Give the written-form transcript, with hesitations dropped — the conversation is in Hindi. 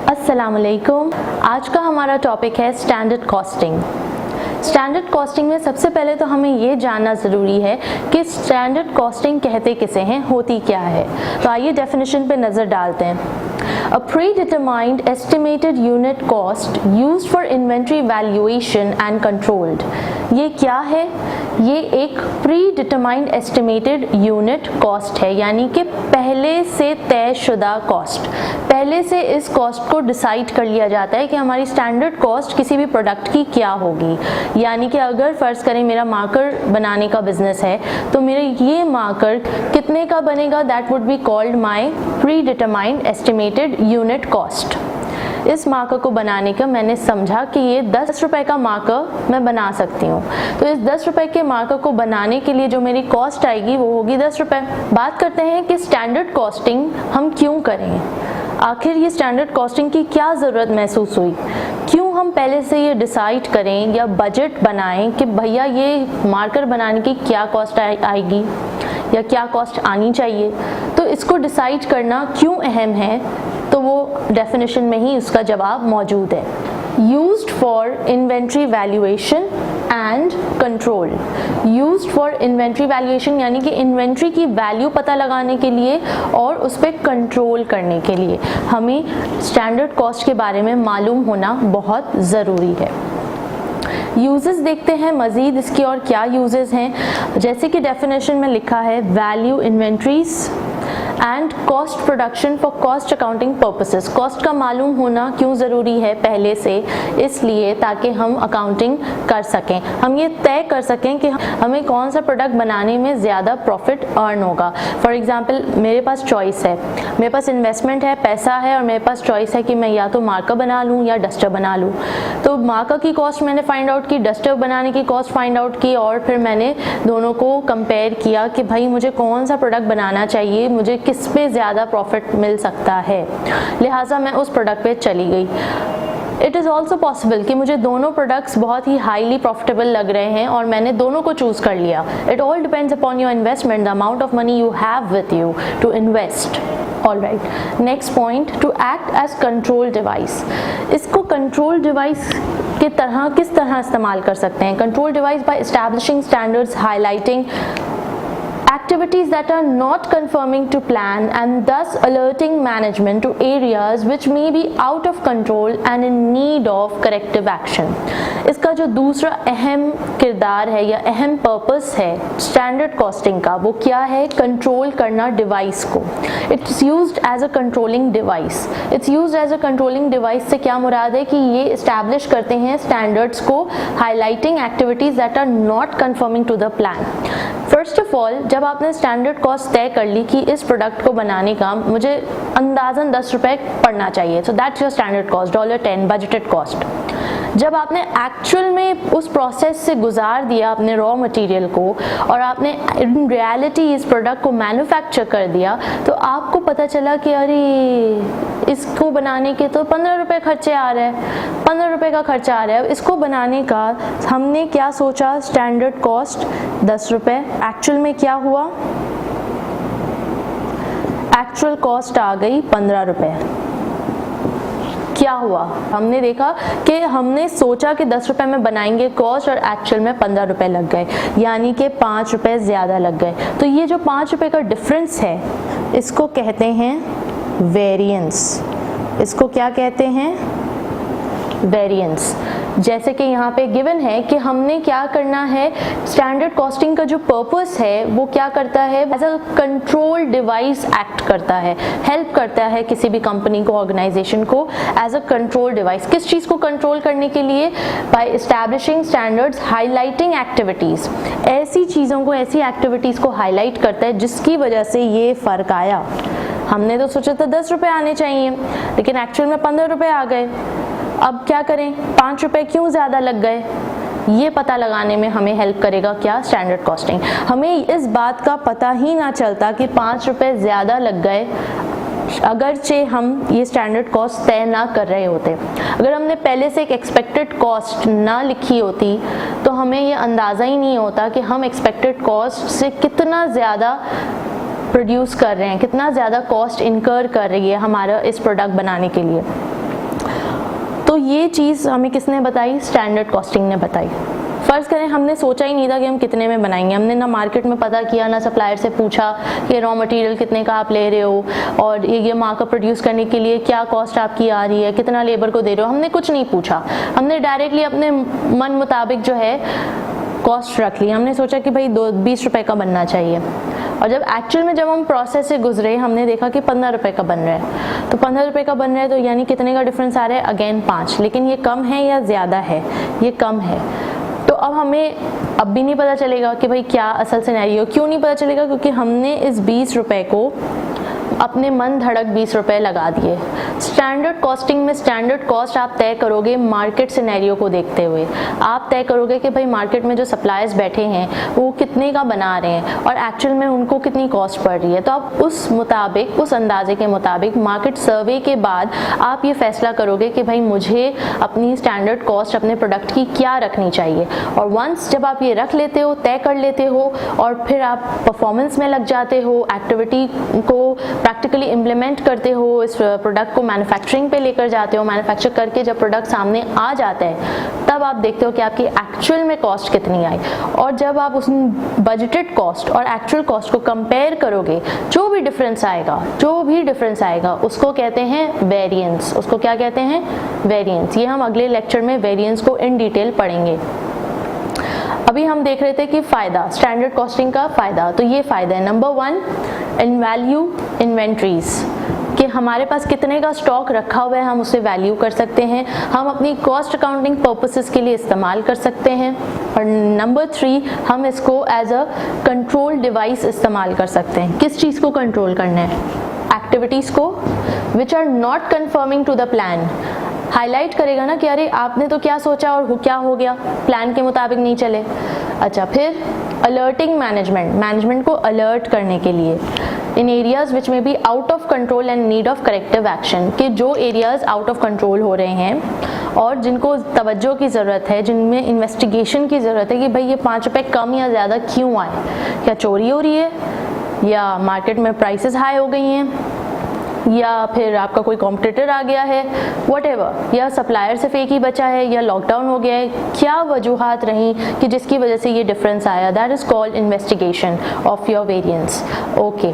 अस्सलामुअलैकुम। आज का हमारा टॉपिक है स्टैंडर्ड कॉस्टिंग। स्टैंडर्ड कॉस्टिंग में सबसे पहले तो हमें ये जानना ज़रूरी है कि स्टैंडर्ड कॉस्टिंग कहते किसे हैं, होती क्या है। तो आइए डेफिनेशन पे नज़र डालते हैं। A predetermined estimated unit cost used for inventory valuation and controlled। ये क्या है? ये एक predetermined estimated unit cost है, यानी कि पहले से तयशुदा कॉस्ट। पहले से इस कॉस्ट को डिसाइड कर लिया जाता है कि हमारी स्टैंडर्ड कॉस्ट किसी भी प्रोडक्ट की क्या होगी। यानी कि अगर फ़र्ज़ करें मेरा मार्कर बनाने का बिजनेस है तो मेरे ये मार्कर कितने का बनेगा, that would be called my predetermined estimated unit cost. इस मार्कर को बनाने का मैंने समझा कि ये 10 रुपए का मार्कर मैं बना सकती हूँ, तो इस 10 रुपए के मार्कर को बनाने के लिए जो मेरी कॉस्ट आएगी वो होगी 10 रुपए। बात करते हैं कि स्टैंडर्ड कॉस्टिंग हम क्यों करें, आखिर ये स्टैंडर्ड कॉस्टिंग की क्या ज़रूरत महसूस हुई, क्यों हम पहले से ये डिसाइड करें या बजट बनाएं कि भैया ये मार्कर बनाने की क्या कॉस्ट आएगी या क्या कॉस्ट आनी चाहिए। तो इसको डिसाइड करना क्यों अहम है, तो वो डेफिनेशन में ही उसका जवाब मौजूद है। Used for inventory valuation and control. Used for inventory valuation यानी कि इन्वेंट्री की वैल्यू पता लगाने के लिए और उस पर कंट्रोल करने के लिए हमें स्टैंडर्ड कॉस्ट के बारे में मालूम होना बहुत ज़रूरी है। यूजेस देखते हैं मज़ीद इसकी और क्या यूजेस हैं। जैसे कि डेफिनेशन में लिखा है, value inventories and cost production for cost accounting purposes. Cost का मालूम होना क्यों ज़रूरी है पहले से, इसलिए ताकि हम अकाउंटिंग कर सकें, हम ये तय कर सकें कि हमें कौन सा प्रोडक्ट बनाने में ज़्यादा प्रॉफिट अर्न होगा। फॉर एग्जांपल मेरे पास चॉइस है, मेरे पास इन्वेस्टमेंट है, पैसा है और मेरे पास चॉइस है कि मैं या तो मार्कर बना लूँ या डस्टर बना लूँ। तो मार्कर की कॉस्ट मैंने फाइंड आउट की, डस्टर बनाने की कॉस्ट फाइंड आउट की और फिर मैंने दोनों को कंपेयर किया कि भाई मुझे कौन सा प्रोडक्ट बनाना चाहिए, मुझे किस पे ज़्यादा प्रॉफिट मिल सकता है, लिहाजा मैं उस प्रोडक्ट पे चली गई। इट इज़ ऑल्सो पॉसिबल कि मुझे दोनों प्रोडक्ट्स बहुत ही हाईली प्रॉफिटेबल लग रहे हैं और मैंने दोनों को चूज़ कर लिया। It all depends upon your investment, the amount of money you have with you to invest. All right, next point, to act as control device. इसको कंट्रोल डिवाइस के तरह किस तरह इस्तेमाल कर सकते हैं? Control device by establishing standards, highlighting activities that are not conforming to plan and thus alerting management to areas which may be out of control and in need of corrective action। इसका जो दूसरा अहम किरदार है या अहम पर्पस है स्टैंडर्ड कॉस्टिंग का, वो क्या है? कंट्रोल करना डिवाइस को। It's used as a controlling device. It's used as a controlling device से क्या मुराद है कि ये इस्टेब्लिश करते हैं स्टैंडर्ड्स को, highlighting activities that are not conforming to the plan. First of all, जब आपने स्टैंडर्ड कॉस्ट तय कर ली कि इस प्रोडक्ट को बनाने का मुझे अंदाजन 10 रुपए पड़ना चाहिए, so that's your standard cost, $10 budgeted cost. जब आपने एक्चुअल में उस प्रोसेस से गुजार दिया अपने रॉ मटेरियल को और आपने इन रियलिटी इस प्रोडक्ट को मैन्युफैक्चर कर दिया, तो आपको पता चला कि अरे इसको बनाने के तो 15 रुपए खर्चे आ रहे हैं, 15 रुपए का खर्चा आ रहा है। इसको बनाने का हमने क्या सोचा, स्टैंडर्ड कॉस्ट 10 रुपए, एक्चुअल में क्या हुआ? एक्चुअल कॉस्ट आ गई 15 रुपए। क्या हुआ? हमने देखा कि हमने सोचा कि 10 रुपए में बनाएंगे कॉस्ट और एक्चुअल में 15 रुपए लग गए, यानी कि 5 रुपए ज़्यादा लग गए। तो ये जो 5 रुपए का डिफरेंस है इसको कहते हैं वेरिएंस। इसको क्या कहते हैं? वेरिएंस। जैसे कि यहाँ पे गिवन है कि हमने क्या करना है, स्टैंडर्ड कॉस्टिंग का जो पर्पस है वो क्या करता है, as a control device act करता है, हेल्प करता है किसी भी कंपनी को, ऑर्गेनाइजेशन को एज अ कंट्रोल डिवाइस। किस चीज़ को कंट्रोल करने के लिए? By establishing standards, highlighting activities. ऐसी चीज़ों को, ऐसी एक्टिविटीज़ को हाईलाइट करता है जिसकी वजह से ये फ़र्क आया। हमने तो सोचा था 10 रुपये आने चाहिए, लेकिन एक्चुअल में 15 रुपये आ गए। अब क्या करें? 5 रुपए क्यों ज़्यादा लग गए? ये पता लगाने में हमें हेल्प करेगा क्या? Standard costing. हमें इस बात का पता ही ना चलता कि 5 रुपए ज़्यादा लग गए अगरचे हम ये स्टैंडर्ड कॉस्ट तय ना कर रहे होते। अगर हमने पहले से एक एक्सपेक्टेड कॉस्ट ना लिखी होती तो हमें ये अंदाज़ा ही नहीं होता कि हम एक्सपेक्टेड कॉस्ट से कितना ज़्यादा प्रोड्यूस कर रहे हैं, कितना ज़्यादा कॉस्ट इनकर कर रही है हमारा इस प्रोडक्ट बनाने के लिए। तो ये चीज़ हमें किसने बताई? स्टैंडर्ड कॉस्टिंग ने बताई। फ़र्ज़ करें हमने सोचा ही नहीं था कि हम कितने में बनाएंगे, हमने ना मार्केट में पता किया, ना सप्लायर से पूछा कि रॉ मटेरियल कितने का आप ले रहे हो और ये मार्कअप प्रोड्यूस करने के लिए क्या कॉस्ट आपकी आ रही है, कितना लेबर को दे रहे हो, हमने कुछ नहीं पूछा। हमने डायरेक्टली अपने मन मुताबिक जो है कॉस्ट रख ली। हमने सोचा कि भाई 20 रुपए का बनना चाहिए, और जब एक्चुअल में जब हम प्रोसेस से गुजरे हमने देखा कि 15 रुपए का बन रहा है। तो 15 रुपए का बन रहा है तो यानी कितने का डिफरेंस आ रहा है? अगेन 5। लेकिन ये कम है या ज़्यादा है? ये कम है। तो अब हमें अब भी नहीं पता चलेगा कि भाई क्या असल सिनेरियो। क्यों नहीं पता चलेगा? क्योंकि हमने इस 20 रुपए को अपने मन धड़क 20 रुपए लगा दिए। स्टैंडर्ड कॉस्टिंग में स्टैंडर्ड कॉस्ट आप तय करोगे मार्केट सिनेरियो को देखते हुए। आप तय करोगे कि भाई मार्केट में जो सप्लायर्स बैठे हैं वो कितने का बना रहे हैं और एक्चुअल में उनको कितनी कॉस्ट पड़ रही है। तो आप उस मुताबिक, उस अंदाजे के मुताबिक मार्केट सर्वे के बाद आप ये फैसला करोगे कि भाई मुझे अपनी स्टैंडर्ड कॉस्ट अपने प्रोडक्ट की क्या रखनी चाहिए। और वंस जब आप ये रख लेते हो, तय कर लेते हो और फिर आप परफॉर्मेंस में लग जाते हो, एक्टिविटी को प्रैक्टिकली इम्प्लीमेंट करते हो, इस प्रोडक्ट को मैन्युफैक्चरिंग पे लेकर जाते हो, मैन्युफैक्चर करके जब प्रोडक्ट सामने आ जाता है तब आप देखते हो कि आपकी एक्चुअल में कॉस्ट कितनी आई। और जब आप उस बजटेड कॉस्ट और एक्चुअल कॉस्ट को कंपेयर करोगे, जो भी डिफरेंस आएगा उसको कहते हैं वेरिएंस। उसको क्या कहते हैं? वेरिएंस। ये हम अगले लेक्चर में वेरिएंस को इन डिटेल पढ़ेंगे। अभी हम देख रहे थे कि फ़ायदा, स्टैंडर्ड कॉस्टिंग का फ़ायदा। तो ये फ़ायदा है नंबर 1, इन वैल्यू इन्वेंट्रीज, कि हमारे पास कितने का स्टॉक रखा हुआ है हम उसे वैल्यू कर सकते हैं, हम अपनी कॉस्ट अकाउंटिंग पर्पसेस के लिए इस्तेमाल कर सकते हैं। और नंबर 3, हम इसको एज अ कंट्रोल डिवाइस इस्तेमाल कर सकते हैं। किस चीज़ को कंट्रोल करना है? एक्टिविटीज़ को which are not conforming to the plan. Highlight करेगा ना कि अरे आपने तो क्या सोचा और क्या हो गया, प्लान के मुताबिक नहीं चले। अच्छा, फिर अलर्टिंग मैनेजमेंट को अलर्ट करने के लिए इन एरियाज विच में be out of control and need of corrective action, कि जो एरियाज आउट ऑफ कंट्रोल हो रहे हैं और जिनको तवज्जो की ज़रूरत है, जिनमें इन्वेस्टिगेशन की ज़रूरत है कि भाई ये 5 रुपये कम या ज़्यादा क्यों आए, क्या चोरी हो रही है या मार्केट में प्राइसेस हाई हो गई हैं या फिर आपका कोई कॉम्पिटिटर आ गया है, व्हाटएवर, या सप्लायर सिर्फ एक ही बचा है या लॉकडाउन हो गया है, क्या वजूहात रहीं कि जिसकी वजह से ये डिफरेंस आया। That is called investigation of your variance. Okay,